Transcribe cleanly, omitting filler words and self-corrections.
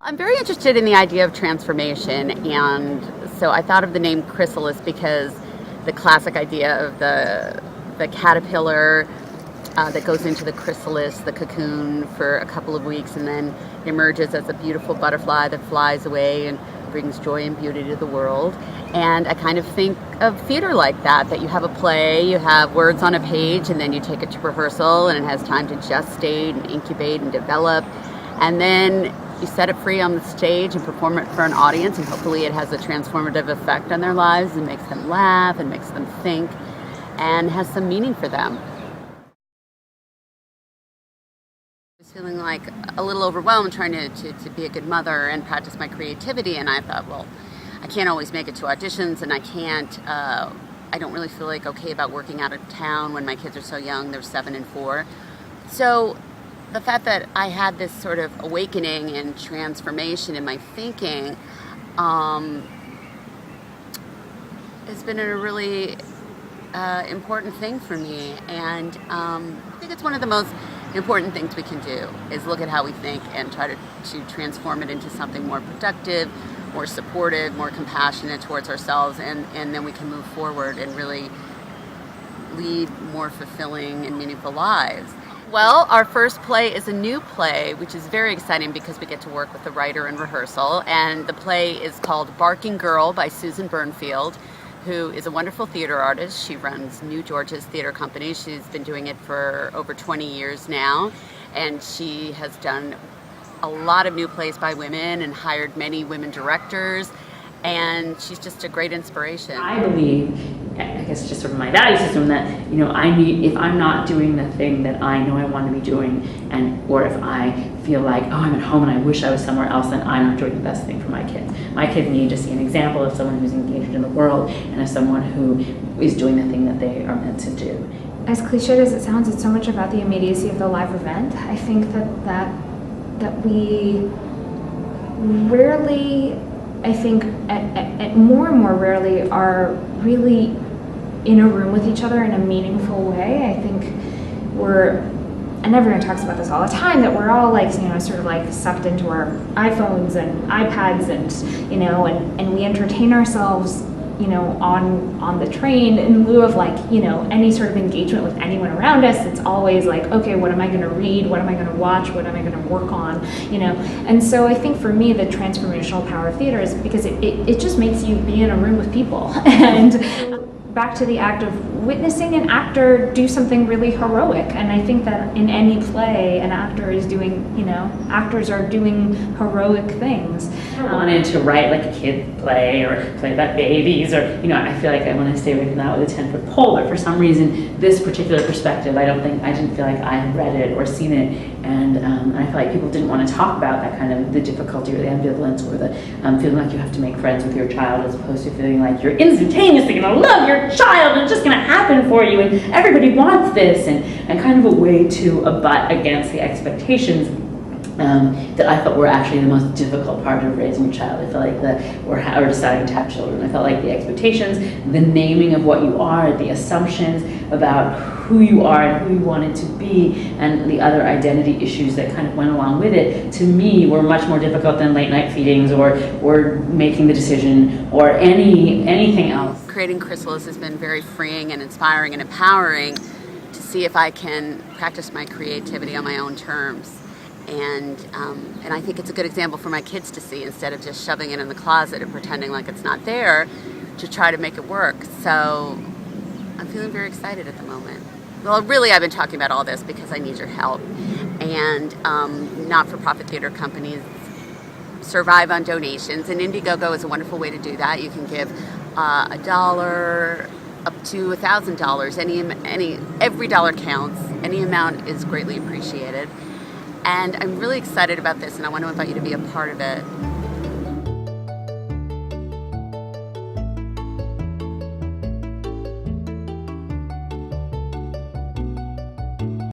I'm very interested in the idea of transformation, and so I thought of the name Chrysalis because the classic idea of the caterpillar that goes into the chrysalis, the cocoon, for a couple of weeks and then emerges as a beautiful butterfly that flies away and brings joy and beauty to the world. And I kind of think of theater like that you have a play, you have words on a page, and then you take it to rehearsal, and it has time to gestate and incubate and develop. And then you set it free on the stage and perform it for an audience, and hopefully it has a transformative effect on their lives and makes them laugh and makes them think and has some meaning for them. I was feeling like a little overwhelmed trying to be a good mother and practice my creativity, and I thought, well, I can't always make it to auditions, and I don't really feel like okay about working out of town when my kids are so young. They're 7 and 4. So the fact that I had this sort of awakening and transformation in my thinking has been a really important thing for me, and I think it's one of the most important things we can do is look at how we think and try to transform it into something more productive, more supportive, more compassionate towards ourselves, and then we can move forward and really lead more fulfilling and meaningful lives. Well, our first play is a new play, which is very exciting because we get to work with the writer in rehearsal. And the play is called Barking Girl by Susan Bernfield, who is a wonderful theater artist. She runs New George's Theatre Company. She's been doing it for over 20 years now. And she has done a lot of new plays by women and hired many women directors. And she's just a great inspiration. I believe, I guess just sort of my value system, that if I'm not doing the thing that I know I want to be doing, or if I feel like, oh, I'm at home and I wish I was somewhere else, then I'm not doing the best thing for my kids. My kids need to see an example of someone who's engaged in the world and of someone who is doing the thing that they are meant to do. As cliched as it sounds, it's so much about the immediacy of the live event. I think that we rarely, I think at more and more rarely, are really in a room with each other in a meaningful way. I think and everyone talks about this all the time, that we're all sort of like sucked into our iPhones and iPads and we entertain ourselves on the train in lieu of any sort of engagement with anyone around us. It's always like, okay, what am I going to read? What am I going to watch? What am I going to work on? And so I think for me, the transformational power of theater is because it just makes you be in a room with people. And back to the act of witnessing an actor do something really heroic. And I think that in any play, an actor is doing, actors are doing heroic things. I wanted to write like a kid play or play about babies, or I feel like I want to stay away from that with a 10-foot pole. But for some reason, this particular perspective, I didn't feel like I had read it or seen it, and I feel like people didn't want to talk about that kind of the difficulty or the ambivalence or the feeling like you have to make friends with your child, as opposed to feeling like you're instantaneously going to love your child and it's just going to happen for you, and everybody wants this, and kind of a way to abut against the expectations that I felt were actually the most difficult part of raising a child. I felt like or deciding to have children. I felt like the expectations, the naming of what you are, the assumptions about who you are and who you wanted to be, and the other identity issues that kind of went along with it, to me, were much more difficult than late night feedings or making the decision or anything else. Creating Chrysalis has been very freeing and inspiring and empowering to see if I can practice my creativity on my own terms. And I think it's a good example for my kids to see, instead of just shoving it in the closet and pretending like it's not there, to try to make it work. So I'm feeling very excited at the moment. Well, really, I've been talking about all this because I need your help. And not-for-profit theater companies survive on donations, and Indiegogo is a wonderful way to do that. You can give $1 up to $1,000. Every dollar counts. Any amount is greatly appreciated. And I'm really excited about this, and I want to invite you to be a part of it.